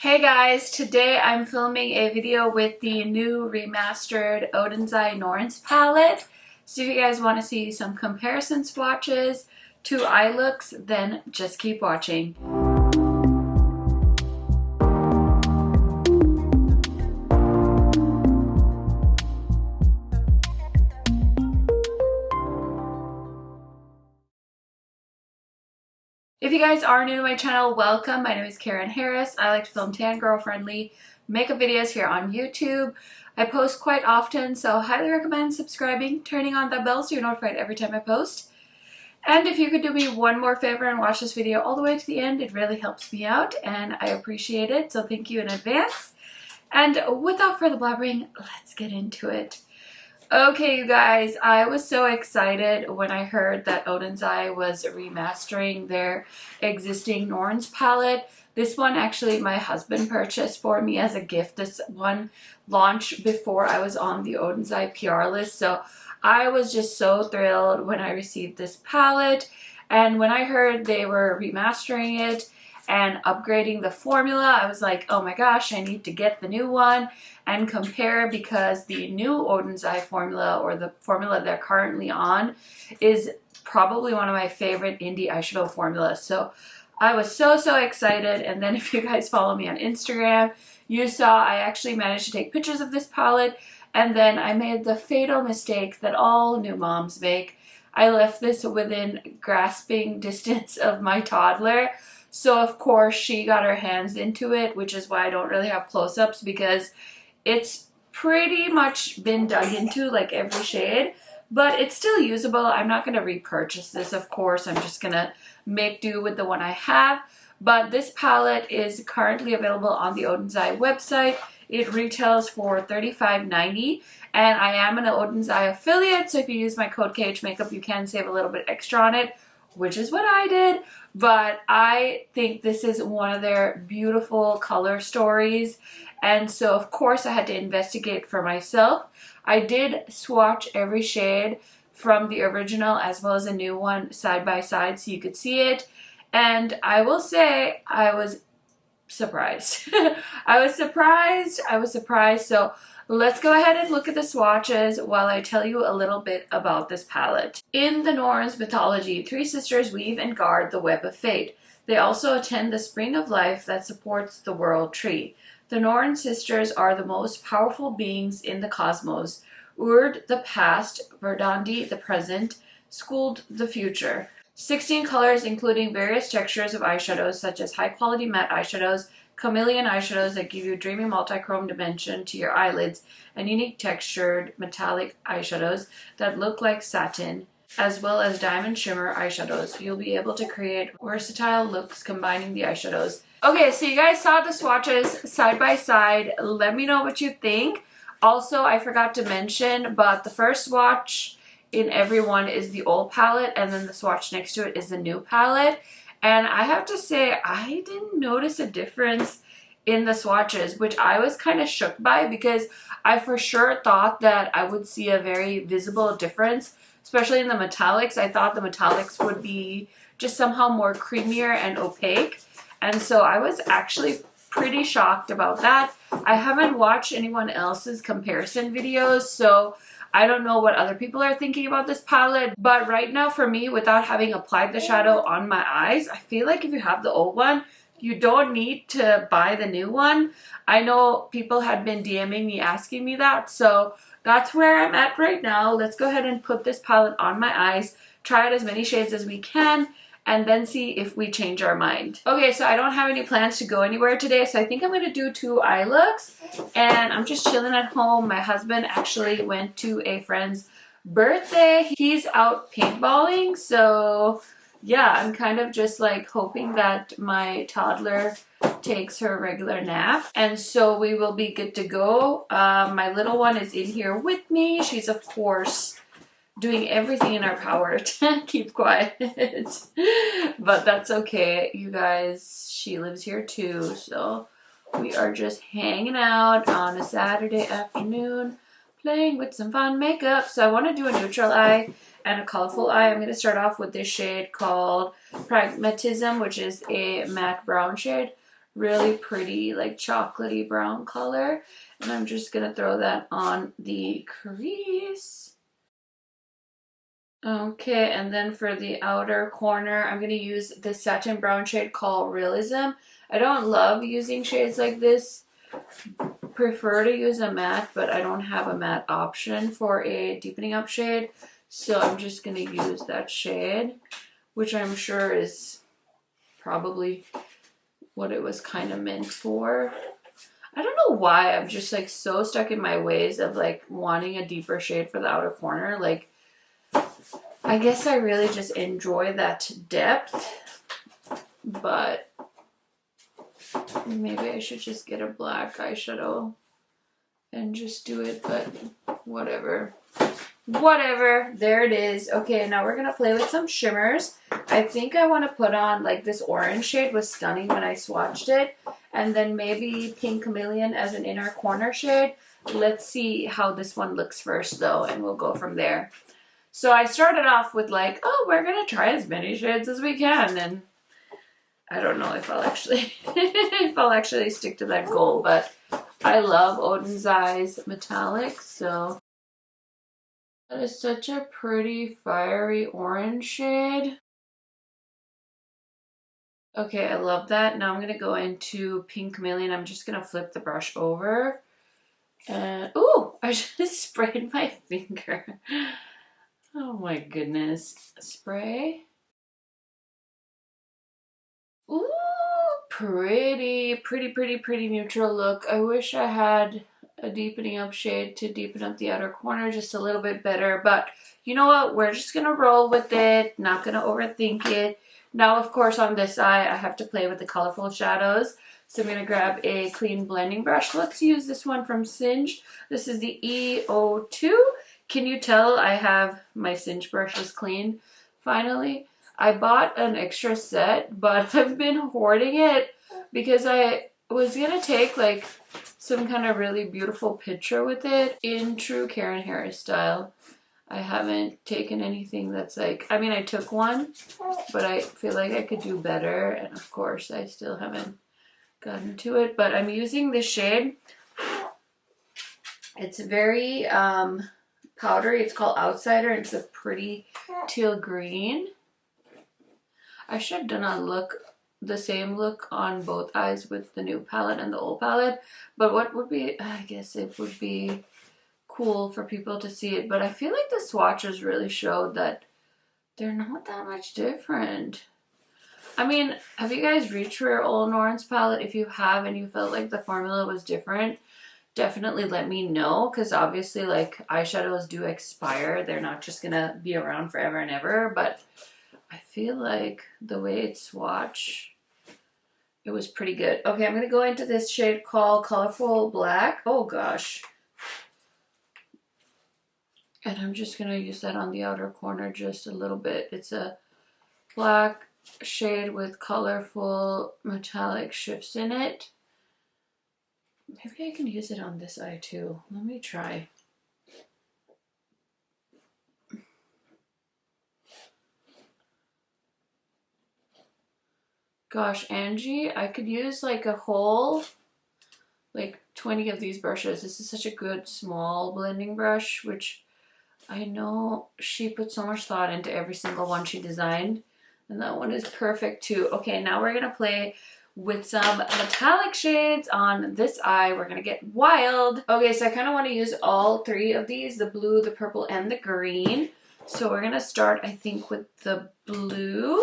Hey guys, today I'm filming a video with the new remastered Oden's Norn's palette. So if you guys want to see some comparison swatches to eye looks, then just keep watching. If you guys are new to my channel, welcome. My name is KARENHARRIS. I like to film tan girl friendly makeup videos here on YouTube. I post quite often, so highly recommend subscribing, turning on that bell so you're notified every time I post. And if you could do me one more favor and watch this video all the way to the end, it really helps me out and I appreciate it, so thank you in advance. And without further blabbering, let's get into it. Okay, you guys, I was so excited when I heard that Oden's was remastering their existing Norn's palette. This one actually my husband purchased for me as a gift. This one launched before I was on the Oden's PR list, so I was just so thrilled when I received this palette. And when I heard they were remastering it and upgrading the formula, I was like, oh my gosh, I need to get the new one and compare, because the new Oden's formula, or the formula they're currently on, is probably one of my favorite indie eyeshadow formulas. So I was so excited. And then if you guys follow me on Instagram, you saw I actually managed to take pictures of this palette, and then I made the fatal mistake that all new moms make. I left this within grasping distance of my toddler. So of course she got her hands into it, which is why I don't really have close-ups, because it's pretty much been dug into, like every shade, but it's still usable. I'm not going to repurchase this, of course. I'm just going to make do with the one I have. But this palette is currently available on the Oden's website. It retails for $35.90, and I am an Oden's affiliate, so if you use my code KHMAKEUP, you can save a little bit extra on it, which is what I did. But I think this is one of their beautiful color stories, and so of course I had to investigate for myself. I did swatch every shade from the original as well as a new one side by side so you could see it, and I will say I was surprised. I was surprised. So let's go ahead and look at the swatches while I tell you a little bit about this palette. In the Norn's mythology, three sisters weave and guard the web of fate. They also attend the spring of life that supports the world tree. The Norn sisters are the most powerful beings in the cosmos. Urd, the past; Verdandi, the present; Skuld, the future. 16 colors, including various textures of eyeshadows such as high-quality matte eyeshadows, chameleon eyeshadows that give you dreamy multi-chrome dimension to your eyelids, and unique textured metallic eyeshadows that look like satin, as well as diamond shimmer eyeshadows. You'll be able to create versatile looks combining the eyeshadows. Okay, so you guys saw the swatches side by side. Let me know what you think. Also, I forgot to mention, but the first swatch in every one is the old palette, and then the swatch next to it is the new palette. And I have to say, I didn't notice a difference in the swatches, which I was kind of shook by, because I for sure thought that I would see a very visible difference, especially in the metallics. I thought the metallics would be just somehow more creamier and opaque, and so I was actually pretty shocked about that. I haven't watched anyone else's comparison videos, so I don't know what other people are thinking about this palette, but right now for me, without having applied the shadow on my eyes, I feel like if you have the old one, you don't need to buy the new one. I know people had been DMing me asking me that, so that's where I'm at right now. Let's go ahead and put this palette on my eyes, try out as many shades as we can, and then see if we change our mind. Okay, so I don't have any plans to go anywhere today, so I think I'm going to do 2 eye looks, and I'm just chilling at home. My husband actually went to a friend's birthday. He's out paintballing, so yeah, I'm kind of just like hoping that my toddler takes her regular nap, and so we will be good to go. My little one is in here with me. She's of course doing everything in our power to keep quiet, but that's okay, you guys. She lives here too, so we are just hanging out on a Saturday afternoon, playing with some fun makeup. So I want to do a neutral eye and a colorful eye. I'm going to start off with this shade called Pragmatism, which is a matte brown shade. really pretty like chocolatey brown color. And I'm just gonna throw that on the crease. Okay, and then for the outer corner, I'm gonna use this satin brown shade called Realism. I don't love using shades like this. Prefer to use a matte, but I don't have a matte option for a deepening up shade. So I'm just gonna use that shade, which I'm sure is probably what it was kind of meant for. I don't know why I'm just like so stuck in my ways of like wanting a deeper shade for the outer corner. Like, I guess I really just enjoy that depth, but maybe I should just get a black eyeshadow and just do it, but whatever. Whatever, there it is. Okay, now we're gonna play with some shimmers. I think I want to put on like this orange shade was stunning when I swatched it, and then maybe Pink Chameleon as an inner corner shade. Let's see how this one looks first though, and we'll go from there. So I started off with like, oh, we're gonna try as many shades as we can, and I don't know if I'll actually if I'll actually stick to that goal, but I love Oden's Eyes Metallic, so that is such a pretty fiery orange shade. Okay, I love that. Now I'm gonna go into Pink Chameleon. I'm just gonna flip the brush over, and ooh, I just sprayed my finger. Oh my goodness. Spray. Ooh, pretty neutral look. I wish I had a deepening up shade to deepen up the outer corner just a little bit better, but you know what? We're just gonna roll with it, not gonna overthink it. Now, of course, on this eye, I have to play with the colorful shadows. So I'm gonna grab a clean blending brush. Let's use this one from Singe. This is the E02. Can you tell I have my Singe brushes clean? Finally, I bought an extra set, but I've been hoarding it because I was gonna take like some kind of really beautiful picture with it in true KARENHARRIS style. I haven't taken anything that's like, I mean, I took one, but I feel like I could do better. And of course, I still haven't gotten to it, but I'm using this shade. It's very powdery. It's called Outsider. It's a pretty teal green. I should have done the same look on both eyes with the new palette and the old palette, but what would be, I guess it would be cool for people to see it, but I feel like the swatches really showed that they're not that much different. I mean, have you guys reached for your old Norn's palette? If you have and you felt like the formula was different, definitely let me know, because obviously like eyeshadows do expire. They're not just gonna be around forever and ever, but I feel like the way it's swatched, it was pretty good. Okay, I'm gonna go into this shade called Colorful Black. Oh gosh. And I'm just gonna use that on the outer corner just a little bit. It's a black shade with colorful metallic shifts in it. Maybe I can use it on this eye too. Let me try. Gosh, Angie, I could use like a whole, like 20 of these brushes. This is such a good small blending brush, which I know she put so much thought into every single one she designed. And that one is perfect too. Okay, now we're gonna play with some metallic shades on this eye. We're gonna get wild. Okay, so I kind of want to use all three of these, the blue, the purple, and the green. So we're gonna start, I think, with the blue.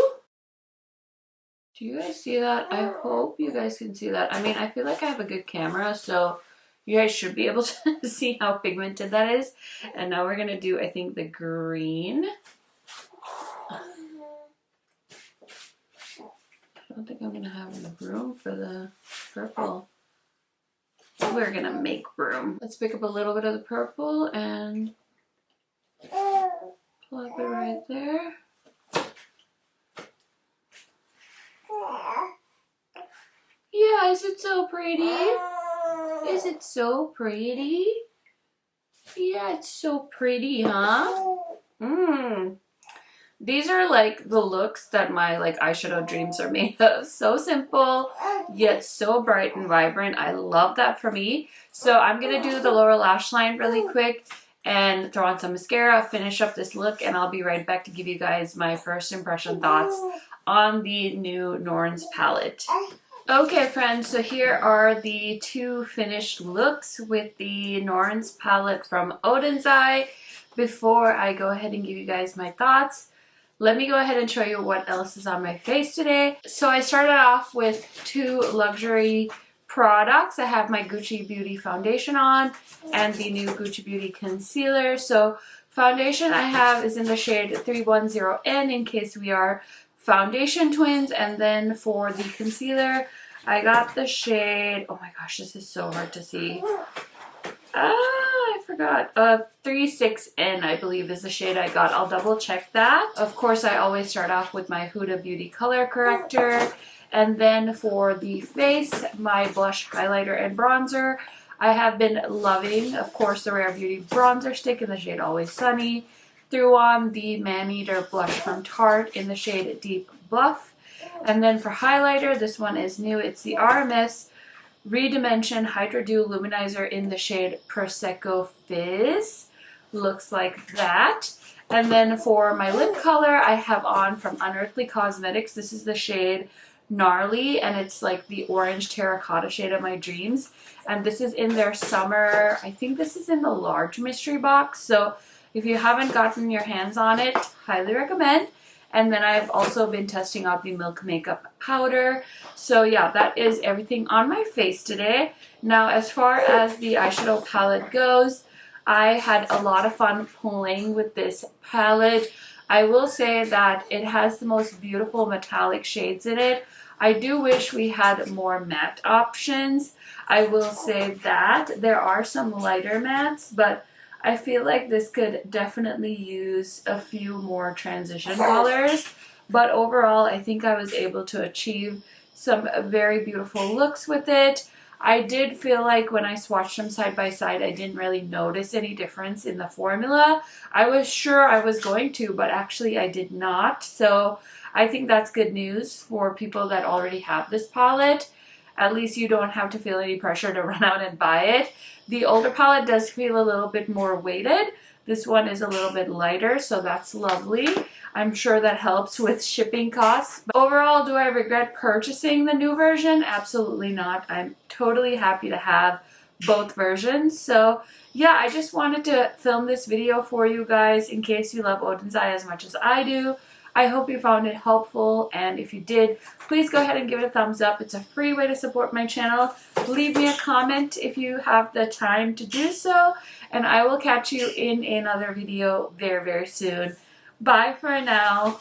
Do you guys see that? I hope you guys can see that. I mean, I feel like I have a good camera, so you guys should be able to see how pigmented that is. And now we're gonna do, I think, the green. I don't think I'm gonna have enough room for the purple. We're gonna make room. Let's pick up a little bit of the purple and plop it right there. Yeah, is it so pretty? Is it so pretty? Yeah, it's so pretty, huh? Mmm. These are like the looks that my like eyeshadow dreams are made of. So simple, yet so bright and vibrant. I love that for me. So I'm going to do the lower lash line really quick and throw on some mascara, finish up this look, and I'll be right back to give you guys my first impression thoughts on the new Norn's palette. Okay friends, so here are the two finished looks with the Norn's palette from Oden's Eye. Before I go ahead and give you guys my thoughts, let me go ahead and show you what else is on my face today. So I started off with two luxury products. I have my Gucci Beauty foundation on and the new Gucci Beauty concealer. So foundation I have is in the shade 310N in case we are foundation twins. And then for the concealer, I got the shade, oh my gosh, this is so hard to see. I forgot. 36N, I believe, is the shade I got. I'll double check that. Of course, I always start off with my Huda Beauty color corrector. And then for the face, my blush, highlighter, and bronzer. I have been loving, of course, the Rare Beauty bronzer stick in the shade Always Sunny. Threw on the Maneater blush from Tarte in the shade Deep Buff. And then for highlighter, this one is new. It's the RMS Redimension Hydra Dew Luminizer in the shade Prosecco Fizz. Looks like that. And then for my lip color, I have on from Unearthly Cosmetics. This is the shade Gnarly, and it's like the orange terracotta shade of my dreams. And this is in their summer, I think this is in the large mystery box. So if you haven't gotten your hands on it, highly recommend. And then I've also been testing out the Milk Makeup powder. So yeah, that is everything on my face today. Now, as far as the eyeshadow palette goes, I had a lot of fun playing with this palette. I will say that it has the most beautiful metallic shades in it. I do wish we had more matte options. I will say that there are some lighter mattes, but I feel like this could definitely use a few more transition colors, but overall I think I was able to achieve some very beautiful looks with it. I did feel like when I swatched them side by side, I didn't really notice any difference in the formula. I was sure I was going to, but actually I did not. So I think that's good news for people that already have this palette. At least you don't have to feel any pressure to run out and buy it. The older palette does feel a little bit more weighted. This one is a little bit lighter, so that's lovely. I'm sure that helps with shipping costs. But overall, do I regret purchasing the new version? Absolutely not. I'm totally happy to have both versions. So yeah, I just wanted to film this video for you guys in case you love Oden's Eye as much as I do. I hope you found it helpful, and if you did, please go ahead and give it a thumbs up. It's a free way to support my channel. Leave me a comment if you have the time to do so, and I will catch you in another video very, very soon. Bye for now.